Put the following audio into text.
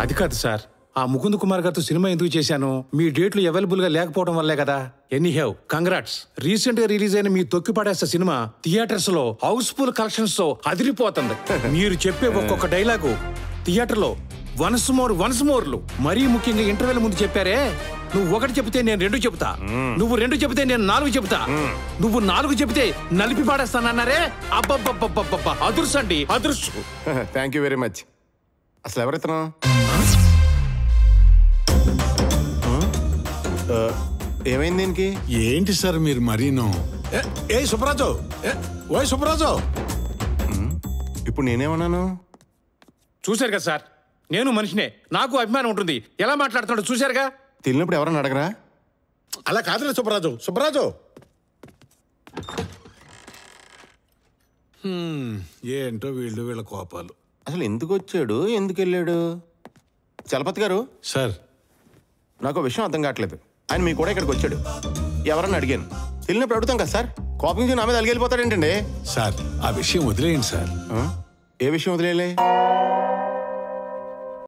అది కాదు సార్, ఆ ముకుంద్ కుమార్ గారితో సినిమా ఎందుకు చేశాను, మీ డేట్లు అవైలబుల్ గా లేకపోవడం వల్లే కదా. Anyhow congrats. రీసెంట్ గా రిలీజ్ అయిన మీ తొక్కి పడేస్త సినిమా థియేటర్స్ లో హౌస్ఫుల్ కలెక్షన్స్ తో అదిరిపోతుంది. మీరు చెప్పే ఒక్కొక్క డైలాగు థియేటర్ లో వన్స్ మోర్లు. మరీ ముఖ్యంగా ఇంటర్వెల్ ముందు చెప్పారే, నువ్వు 1 చెబితే నేను 2 చెబుతా, నువ్వు 2 చెబితే నేను 4 చెబుతా, నువ్వు 4 చెబితే నలిపి పాడేస్తానన్నారే, అబ్బబ్బబ్బబ్బబ్బ అదృష్టండి, అదృష్టం. Thank you very much. అసలు ఎవరితను? ఏమైంది దీనికి? ఏంటి సార్ మీరు మరీను? ఏ సుబ్రాజు, ఓయ్ సుబ్రాజు. ఇప్పుడు నేనేమన్నాను? చూశారు కదా సార్, నేను మనిషినే, నాకు అభిమానం ఉంటుంది. ఎలా మాట్లాడుతున్నాడు చూశారుగా. తెలియనప్పుడు ఎవరన్నా అడగరా? అలా కాదులే సుబ్రాజు. సుబ్రాజు ఏంటో వీళ్ళ కోపాలు. అసలు ఎందుకు వచ్చాడు, ఎందుకు వెళ్ళాడు? చలపతి గారు సార్, నాకు విషయం అర్థం కావట్లేదు. ఆయన మీ కూడా ఇక్కడికి వచ్చాడు, ఎవరన్నా అడిగాను. తెలియనప్పుడు అడుగుతాం కదా సార్. కోపం నుంచి నా మీద అలిగెళ్ళిపోతాడేంటండి? సార్ ఆ విషయం వదిలేయండి సార్. ఏ విషయం వదిలేలే?